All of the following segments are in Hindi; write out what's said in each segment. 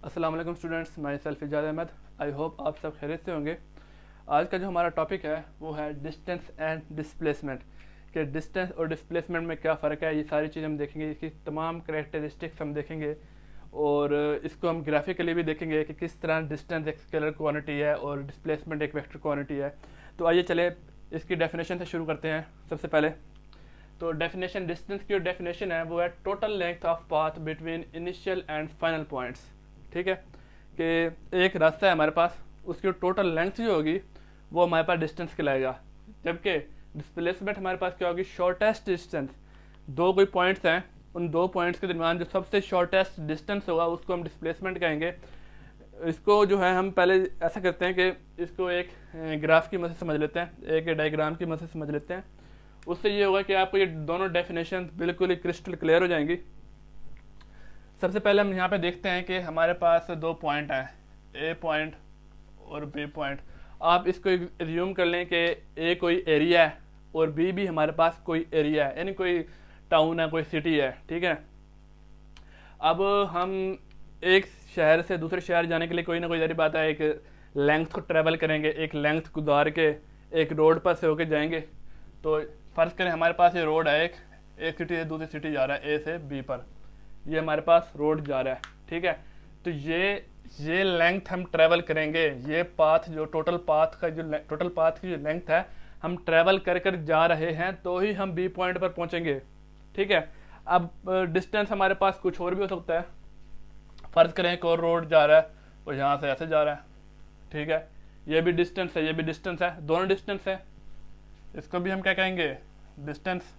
अस्सलाम वालेकुम students, myself Ijaz Ahmad. I hope आप सब खैरियत से होंगे। आज का जो हमारा टॉपिक है वो है डिस्टेंस एंड डिस्प्लेसमेंट, कि डिस्टेंस और डिस्प्लेसमेंट में क्या फ़र्क है। ये सारी चीज़ हम देखेंगे, इसकी तमाम करेक्टरिस्टिक्स हम देखेंगे और इसको हम ग्राफिकली भी देखेंगे कि किस तरह डिस्टेंस एक स्केलर क्वांटिटी है और डिस्प्लेसमेंट एक वेक्टर क्वांटिटी है। तो आइए चले इसकी डेफिनेशन से शुरू करते हैं। सबसे पहले तो डेफिनेशन, डिस्टेंस की जो डेफिनेशन है वो है total length of path between initial and final points. ठीक है, कि एक रास्ता है हमारे पास, उसकी टोटल लेंथ जो होगी वो हमारे पास डिस्टेंस कहलाएगा। जबकि डिस्प्लेसमेंट हमारे पास क्या होगी, शॉर्टेस्ट डिस्टेंस। दो कोई पॉइंट्स हैं, उन दो पॉइंट्स के दरमियान जो सबसे शॉर्टेस्ट डिस्टेंस होगा उसको हम डिस्प्लेसमेंट कहेंगे। इसको जो है हम पहले ऐसा करते हैं कि इसको एक ग्राफ की मदद से समझ लेते हैं, एक डायग्राम की मदद से समझ लेते हैं। उससे ये होगा कि आपको ये दोनों डेफिनेशन बिल्कुल ही क्रिस्टल क्लियर हो जाएंगी। सबसे पहले हम यहाँ पे देखते हैं कि हमारे पास दो पॉइंट हैं, ए पॉइंट और बी पॉइंट। आप इसको एज्यूम कर लें कि ए कोई एरिया है और बी भी हमारे पास कोई एरिया है, यानी कोई टाउन है, कोई सिटी है। ठीक है, अब हम एक शहर से दूसरे शहर जाने के लिए कोई ना कोई जारी बात है एक लेंथ को ट्रेवल करेंगे, एक लेंथ गुजार के एक रोड पर से होके जाएंगे। तो फर्ज करें हमारे पास ये रोड है, एक सिटी से दूसरी सिटी जा रहा है, ए से बी पर, ये हमारे पास रोड जा रहा है। ठीक है, तो ये लेंथ हम ट्रेवल करेंगे, ये पाथ जो टोटल पाथ की जो लेंथ है हम ट्रेवल कर कर जा रहे हैं, तो ही हम बी पॉइंट पर पहुंचेंगे। ठीक है, अब डिस्टेंस हमारे पास कुछ और भी हो सकता है। फर्ज करें एक और रोड जा रहा है और यहाँ से ऐसे जा रहा है। ठीक है, ये भी डिस्टेंस है, ये भी डिस्टेंस है, दोनों डिस्टेंस है। इसको भी हम क्या कहेंगे, डिस्टेंस।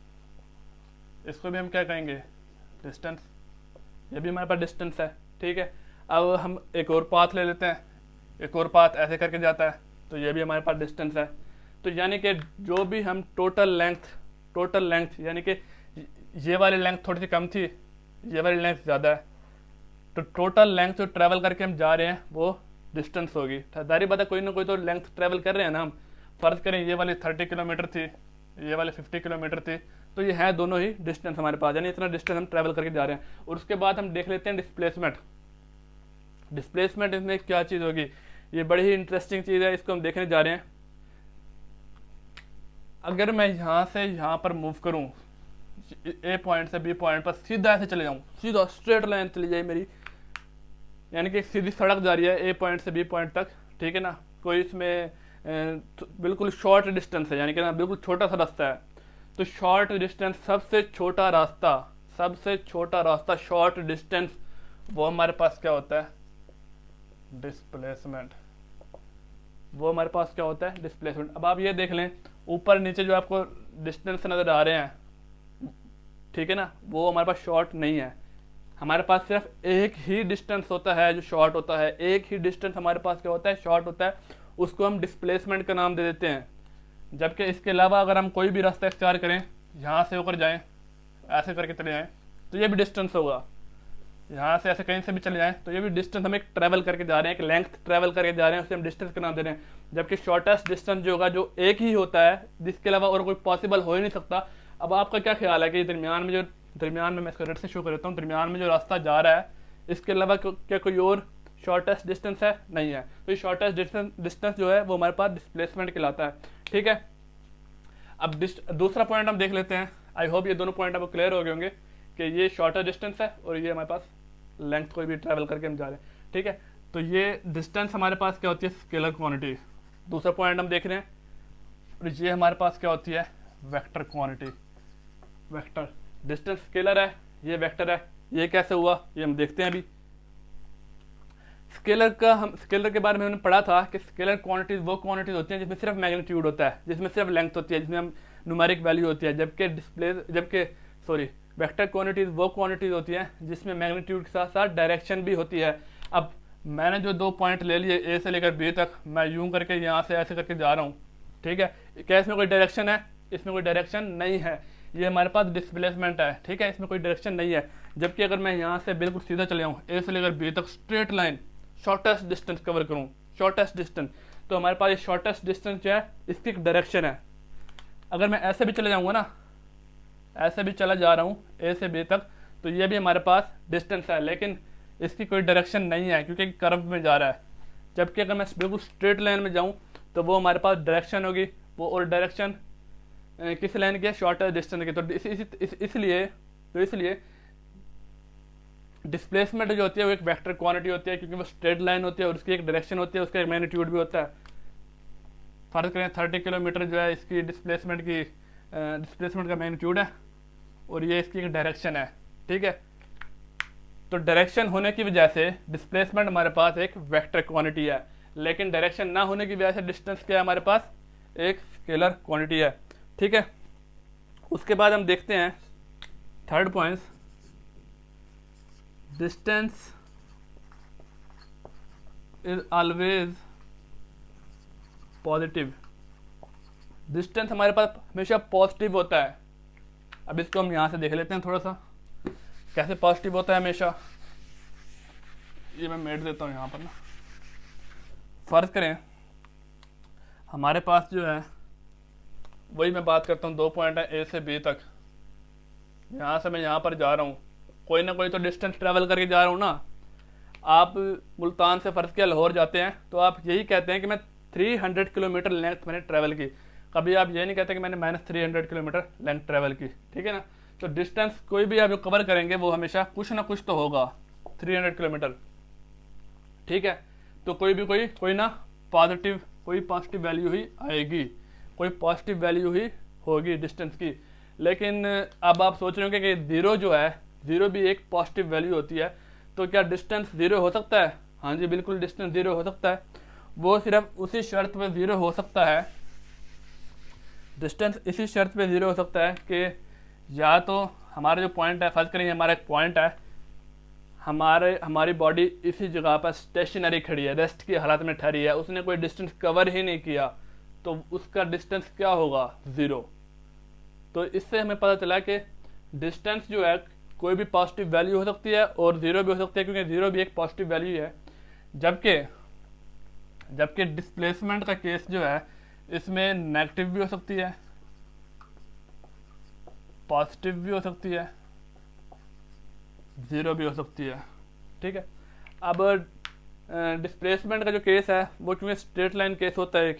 इसको भी हम क्या कहेंगे, डिस्टेंस। ये भी हमारे पास डिस्टेंस है। ठीक है, अब हम एक और पाथ ले लेते हैं, एक और पाथ ऐसे करके जाता है, तो ये भी हमारे पास डिस्टेंस है। तो यानी कि जो भी हम टोटल लेंथ यानी कि ये वाली लेंथ थोड़ी सी कम थी, ये वाली लेंथ ज़्यादा है, तो टोटल लेंथ जो ट्रैवल करके हम जा रहे हैं वो डिस्टेंस होगी। जाहिर बात है कोई ना कोई तो लेंथ ट्रैवल कर रहे हैं ना हम। फर्ज करें ये वाली 30 किलोमीटर थी, ये वाली 50 किलोमीटर थी, तो ये है दोनों ही डिस्टेंस हमारे पास, यानी इतना डिस्टेंस हम ट्रैवल करके जा रहे हैं। और उसके बाद हम देख लेते हैं डिस्प्लेसमेंट इसमें क्या चीज़ होगी। ये बड़ी ही इंटरेस्टिंग चीज़ है, इसको हम देखने जा रहे हैं। अगर मैं यहाँ से यहाँ पर मूव करूँ, ए पॉइंट से बी पॉइंट पर सीधा ऐसे चले जाऊँ, सीधा स्ट्रेट लाइन चली जाए मेरी, यानी कि एक सीधी सड़क जा रही है ए पॉइंट से बी पॉइंट तक। ठीक है ना, कोई इसमें बिल्कुल शॉर्ट डिस्टेंस है, यानी कि ना बिल्कुल छोटा सा रास्ता है। तो शॉर्ट डिस्टेंस, सबसे छोटा रास्ता शॉर्ट डिस्टेंस, वो हमारे पास क्या होता है, डिस्प्लेसमेंट। वो हमारे पास क्या होता है, डिस्प्लेसमेंट। अब आप ये देख लें, ऊपर नीचे जो आपको डिस्टेंस नज़र आ रहे हैं, ठीक है ना, वो हमारे पास शॉर्ट नहीं है। हमारे पास सिर्फ एक ही डिस्टेंस होता है जो शॉर्ट होता है, एक ही डिस्टेंस हमारे पास क्या होता है, शॉर्ट होता है। उसको हम डिस्प्लेसमेंट का नाम दे देते हैं। जबकि इसके अलावा अगर हम कोई भी रास्ता इख्तियार करें, यहाँ से होकर जाएं, ऐसे करके चले जाएं, तो ये भी डिस्टेंस होगा। यहाँ से ऐसे कहीं से भी चले जाएं तो ये भी डिस्टेंस, हम एक ट्रैवल करके जा रहे हैं, एक लेंथ ट्रैवल करके जा रहे हैं, उसे हम डिस्टेंस का नाम दे रहे हैं। जबकि शॉर्टेस्ट डिस्टेंस जो होगा, जो एक ही होता है, जिसके अलावा और कोई पॉसिबल हो ही नहीं सकता। अब आपका क्या ख्याल है कि दरमियान में मैं इसको रेड से शो कर देता हूँ, दरमियान में जो रास्ता जा रहा है, इसके अलावा क्या कोई और शॉर्टेस्ट डिस्टेंस है, नहीं है। तो ये शॉर्टेस्ट डिस्टेंस जो है वो हमारे पास डिस्प्लेसमेंट कहलाता है। ठीक है, अब दूसरा पॉइंट हम देख लेते हैं। आई होप ये दोनों पॉइंट आपको क्लियर हो गए होंगे कि ये शॉर्टर डिस्टेंस है और ये हमारे पास लेंथ कोई भी ट्रैवल करके हम जा रहे हैं। ठीक है, तो ये डिस्टेंस हमारे पास क्या होती है, स्केलर क्वांटिटी। दूसरा पॉइंट हम देख रहे हैं, और ये हमारे पास क्या होती है, vector quantity. Vector distance scalar है, ये वेक्टर है। ये कैसे हुआ ये हम देखते हैं अभी। स्केलर के बारे में हमने पढ़ा था कि स्केलर क्वांटिटीज वो क्वांटिटीज होती हैं जिसमें सिर्फ मैग्नीट्यूड होता है, जिसमें सिर्फ लेंथ होती है, जिसमें हम न्यूमेरिक वैल्यू होती है। जबकि वेक्टर क्वांटिटीज वो क्वांटिटीज होती हैं जिसमें मैग्नीट्यूड के साथ साथ डायरेक्शन भी होती है। अब मैंने जो दो पॉइंट ले लिए, ए से लेकर बी तक, मैं यूं करके यहाँ से ऐसे करके जा रहा हूँ। ठीक है, क्या इसमें कोई डायरेक्शन है, इसमें कोई डायरेक्शन नहीं है, ये हमारे पास डिस्प्लेसमेंट है। ठीक है, इसमें कोई डायरेक्शन नहीं है। जबकि अगर मैं यहाँ से बिल्कुल सीधा चले जाऊँ, ए से लेकर बी तक straight line, shortest distance cover करूँ, शॉर्टेस्ट डिस्टेंस, तो हमारे पास ये शॉर्टेस्ट डिस्टेंस जो है इसकी एक डायरेक्शन है। अगर मैं ऐसे भी चले जाऊँगा ना, ऐसे भी चला जा रहा हूँ ए से बी तक, तो ये भी हमारे पास डिस्टेंस है, लेकिन इसकी कोई डायरेक्शन नहीं है क्योंकि कर्व में जा रहा है। जबकि अगर मैं बिल्कुल स्ट्रेट लाइन में जाऊँ तो वो हमारे पास डायरेक्शन होगी, वो और डायरेक्शन किस लाइन की है, शॉर्टर डिस्टेंस की। तो इसलिए डिस्प्लेसमेंट जो होती है वो एक वेक्टर क्वांटिटी होती है क्योंकि वो स्ट्रेट लाइन होती है और उसकी एक डायरेक्शन होती है, उसका एक मैग्नीट्यूड भी होता है। फर्ज करें 30 किलोमीटर जो है इसकी डिस्प्लेसमेंट का मैग्नीट्यूड है और ये इसकी एक डायरेक्शन है, ठीक है। तो डायरेक्शन होने की वजह से डिस्प्लेसमेंट हमारे पास एक वेक्टर क्वांटिटी है, लेकिन डायरेक्शन ना होने की वजह से डिस्टेंस क्या है, हमारे पास एक स्केलर क्वांटिटी है, ठीक है। उसके बाद हम देखते हैं third point, distance is always positive. Distance हमारे पास हमेशा पॉजिटिव होता है। अब इसको हम यहाँ से देख लेते हैं थोड़ा सा कैसे पॉजिटिव होता है हमेशा। ये मैं मेट देता हूँ यहाँ पर ना। फर्ज करें हमारे पास जो है, वही मैं बात करता हूँ, 2 पॉइंट है ए से बी तक। यहाँ से मैं यहाँ पर जा रहा हूँ, कोई ना कोई तो डिस्टेंस ट्रैवल करके जा रहा हूँ ना। आप मुल्तान से फर्ज किया लाहौर जाते हैं तो आप यही कहते हैं कि मैं 300 किलोमीटर लेंथ मैंने ट्रैवल की। कभी आप ये नहीं कहते कि मैंने -300 किलोमीटर लेंथ ट्रैवल की, ठीक है ना। तो डिस्टेंस कोई भी आप जो कवर करेंगे वो हमेशा कुछ ना कुछ तो होगा, 300 किलोमीटर, ठीक है। तो कोई ना पॉजिटिव वैल्यू ही आएगी, कोई पॉजिटिव वैल्यू ही होगी डिस्टेंस की। लेकिन अब आप सोच रहे होंगे कि ज़ीरो जो है, ज़ीरो भी एक पॉजिटिव वैल्यू होती है, तो क्या डिस्टेंस ज़ीरो हो सकता है? हाँ जी, बिल्कुल डिस्टेंस ज़ीरो हो सकता है। वो सिर्फ उसी शर्त पे ज़ीरो हो सकता है, डिस्टेंस इसी शर्त पे ज़ीरो हो सकता है कि या तो हमारा जो पॉइंट है, फर्ज करेंगे हमारा एक पॉइंट है, हमारी बॉडी इसी जगह पर स्टेशनरी खड़ी है, रेस्ट की हालत में ठहरी है, उसने कोई डिस्टेंस कवर ही नहीं किया, तो उसका डिस्टेंस क्या होगा? ज़ीरो। तो इससे हमें पता चला कि डिस्टेंस जो है कोई भी पॉजिटिव वैल्यू हो सकती है और ज़ीरो भी हो सकती है, क्योंकि ज़ीरो भी एक पॉजिटिव वैल्यू है। जबकि डिस्प्लेसमेंट का केस जो है इसमें नेगेटिव भी हो सकती है, पॉजिटिव भी हो सकती है, ज़ीरो भी हो सकती है, ठीक है। अब डिस्प्लेसमेंट का जो केस है वो क्योंकि स्ट्रेट लाइन केस होता है एक,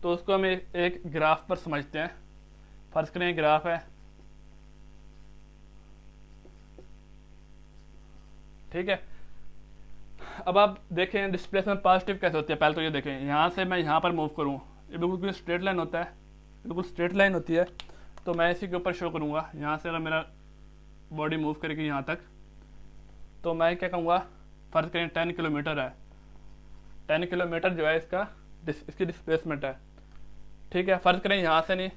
तो उसको हम एक ग्राफ पर समझते हैं। फर्ज करें ग्राफ है, ठीक है। अब आप देखें डिस्प्लेसमेंट पॉजिटिव कैसे होती है। पहले तो ये देखें, यहाँ से मैं यहाँ पर मूव करूँ, ये बिल्कुल स्ट्रेट लाइन होता है, बिल्कुल स्ट्रेट लाइन होती है। तो मैं इसी के ऊपर शो करूँगा, यहाँ से अगर मेरा बॉडी मूव करेगी यहाँ तक, तो मैं क्या कहूँगा, फर्ज करें 10 किलोमीटर है, 10 किलोमीटर जो है इसकी डिस्प्लेसमेंट है, ठीक है। फर्ज करें यहाँ से नहीं,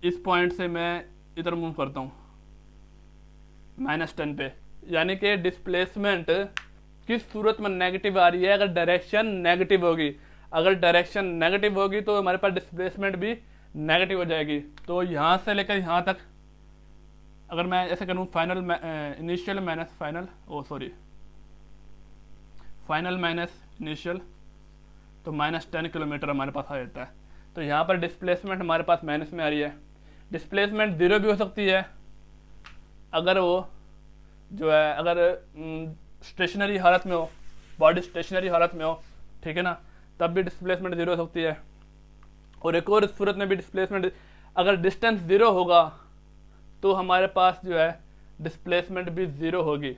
इस पॉइंट से मैं इधर मूव करता हूँ -10 पे, यानी कि डिस्प्लेसमेंट किस सूरत में नेगेटिव आ रही है? अगर डायरेक्शन नेगेटिव होगी, अगर डायरेक्शन नेगेटिव होगी तो हमारे पास डिस्प्लेसमेंट भी नेगेटिव हो जाएगी। तो यहाँ से लेकर यहाँ तक अगर मैं ऐसे करूँ, फाइनल माइनस इनिशियल, तो -10 किलोमीटर हमारे पास आ जाता है। तो यहाँ पर डिस्प्लेसमेंट हमारे पास माइनस में आ रही है। डिस्प्लेसमेंट ज़ीरो भी हो सकती है अगर वो जो है, अगर स्टेशनरी हालत में हो, बॉडी स्टेशनरी हालत में हो, ठीक है ना, तब भी डिस्प्लेसमेंट ज़ीरो हो सकती है। और एक और सूरत में भी डिस्प्लेसमेंट, अगर डिस्टेंस ज़ीरो होगा तो हमारे पास जो है डिस्प्लेसमेंट भी ज़ीरो होगी।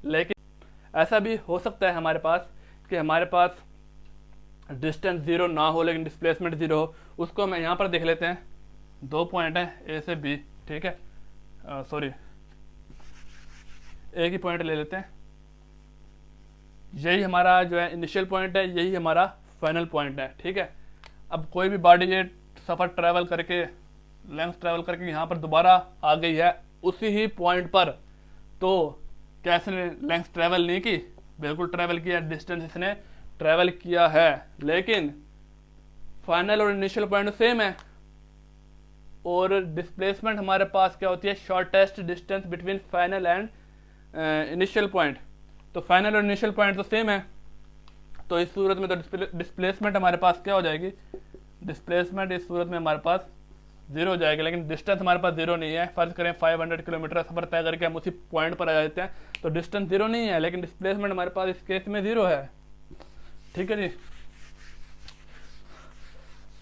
लेकिन ऐसा भी हो सकता है हमारे पास कि हमारे पास डिस्टेंस ज़ीरो ना हो लेकिन डिस्प्लेसमेंट ज़ीरो हो। उसको मैं यहाँ पर देख लेते हैं, 2 पॉइंट हैं ए से बी, ठीक है, एक ही पॉइंट ले लेते हैं। यही हमारा जो है इनिशियल पॉइंट है, यही हमारा फाइनल पॉइंट है, ठीक है। अब कोई भी बॉडी ये सफ़र ट्रैवल करके, लेंथ ट्रैवल करके यहाँ पर दोबारा आ गई है उसी ही पॉइंट पर, तो क्या इसने लेंथ ट्रैवल नहीं की? बिल्कुल ट्रैवल किया, डिस्टेंस इसने ट्रैवल किया है, लेकिन फाइनल और इनिशियल पॉइंट सेम है। और डिस्प्लेसमेंट हमारे पास क्या होती है? Shortest distance between final and initial point. तो फाइनल और इनिशियल पॉइंट तो सेम है, तो इस सूरत में तो डिस्प्लेसमेंट हमारे पास क्या हो जाएगी? डिस्प्लेसमेंट इस सूरत में हमारे पास जीरो हो जाएगा, लेकिन डिस्टेंस हमारे पास जीरो नहीं है। फर्ज करें 500 किलोमीटर सफर तय करके हम उसी पॉइंट पर आ जाते हैं, तो डिस्टेंस जीरो नहीं है, लेकिन डिस्प्लेसमेंट हमारे पास इस केस में जीरो है। ठीक है जी,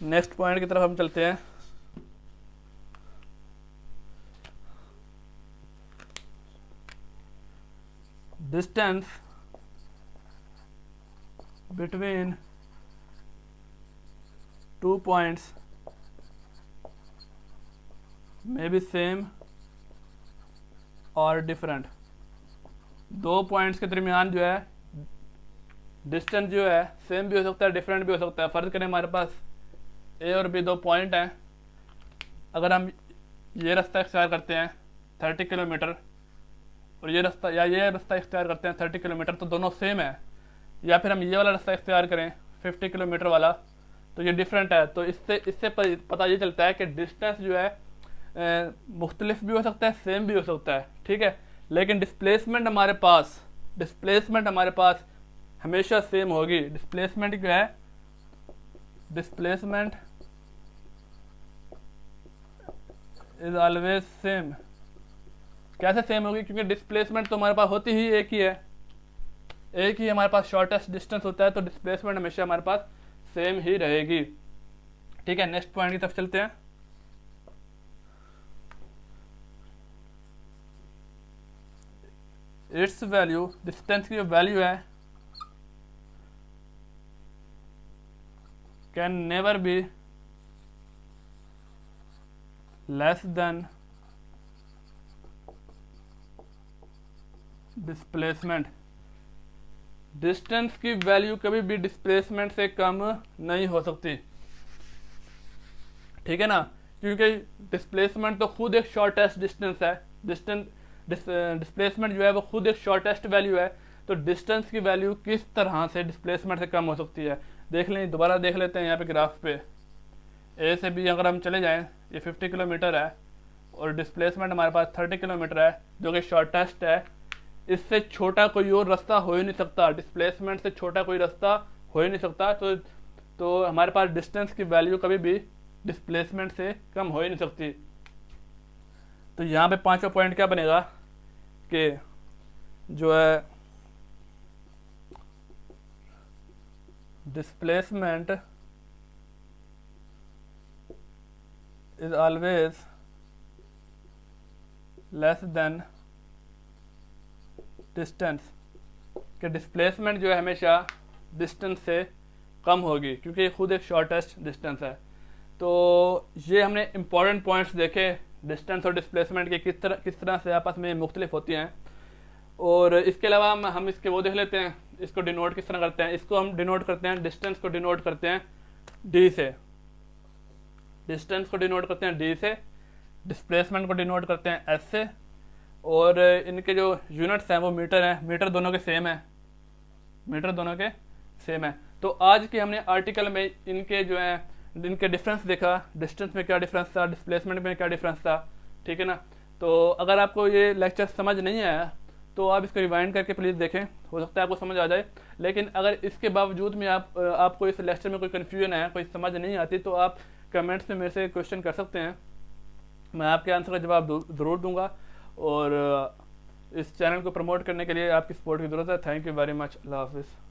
नेक्स्ट पॉइंट की तरफ हम चलते हैं। Distance between two points may be same और डिफरेंट। दो पॉइंट्स के दरमियान जो है डिस्टेंस जो है सेम भी हो सकता है, डिफरेंट भी हो सकता है। फर्ज करें हमारे पास ए और बी दो पॉइंट हैं, अगर हम ये रास्ता इख्तियार करते हैं 30 किलोमीटर और ये रास्ता इख्तियार करते हैं 30 किलोमीटर, तो दोनों सेम है। या फिर हम ये वाला रास्ता इख्तियार करें 50 किलोमीटर वाला, तो ये डिफरेंट है। तो इससे पता ये चलता है कि डिस्टेंस जो है मुख्तलिफ भी हो सकता है, सेम भी हो सकता है। ठीक है, लेकिन डिस्प्लेसमेंट हमारे पास हमेशा सेम होगी। डिस्प्लेसमेंट जो है, डिस्प्लेसमेंट इज ऑलवेज सेम। कैसे सेम होगी? क्योंकि डिस्प्लेसमेंट तो हमारे पास होती ही एक ही हमारे पास शॉर्टेस्ट डिस्टेंस होता है, तो डिस्प्लेसमेंट हमेशा हमारे पास सेम ही रहेगी। ठीक है, नेक्स्ट पॉइंट की तरफ चलते हैं। इट्स वैल्यू, डिस्टेंस की जो वैल्यू है, can never be less than displacement. Distance की वैल्यू कभी भी डिस्प्लेसमेंट से कम नहीं हो सकती। ठीक है ना, क्योंकि डिस्प्लेसमेंट तो खुद एक शॉर्टेस्ट डिस्टेंस है। डिस्प्लेसमेंट जो है वो खुद एक शॉर्टेस्ट वैल्यू है, तो डिस्टेंस की वैल्यू किस तरह से डिस्प्लेसमेंट से कम हो सकती है? देख लें, दोबारा देख लेते हैं यहाँ पे ग्राफ पे। ए से बी अगर हम चले जाएं, ये 50 किलोमीटर है और डिस्प्लेसमेंट हमारे पास 30 किलोमीटर है, जो कि शॉर्टेस्ट है। इससे छोटा कोई और रास्ता हो ही नहीं सकता, डिस्प्लेसमेंट से छोटा कोई रास्ता हो ही नहीं सकता। तो हमारे पास डिस्टेंस की वैल्यू कभी भी डिस्प्लेसमेंट से कम हो ही नहीं सकती। तो यहाँ पे पांचवा पॉइंट क्या बनेगा कि जो है displacement is always less than distance, कि डिस्प्लेसमेंट जो है हमेशा डिस्टेंस से कम होगी, क्योंकि ये खुद एक शॉर्टेस्ट डिस्टेंस है। तो ये हमने इम्पॉर्टेंट पॉइंट्स देखे डिस्टेंस और डिस्प्लेसमेंट के किस तरह से आपस में मुख्तलिफ होती हैं। और इसके अलावा हम इसके वो देख लेते हैं, इसको डिनोट किस तरह करते हैं। इसको हम डिनोट करते हैं, डिस्टेंस को डिनोट करते हैं डी से, डिस्टेंस को डिनोट करते हैं डी से, डिस्प्लेसमेंट को डिनोट करते हैं एस से, और इनके जो यूनिट्स हैं वो मीटर हैं। मीटर दोनों के सेम है। तो आज के हमने आर्टिकल में इनके जो है इनके डिफरेंस देखा, डिस्टेंस में क्या डिफरेंस था, डिस्प्लेसमेंट में क्या डिफरेंस था। ठीक है ना, तो अगर आपको ये लेक्चर समझ नहीं आया तो आप इसको रिवाइंड करके प्लीज़ देखें, हो सकता है आपको समझ आ जाए। लेकिन अगर इसके बावजूद में आपको इस लेक्चर में कोई कन्फ्यूजन है, कोई समझ नहीं आती, तो आप कमेंट्स में मेरे से क्वेश्चन कर सकते हैं, मैं आपके आंसर का जवाब ज़रूर दूंगा। और इस चैनल को प्रमोट करने के लिए आपकी सपोर्ट की ज़रूरत है। Thank you very much. अल्लाह हाफिज़।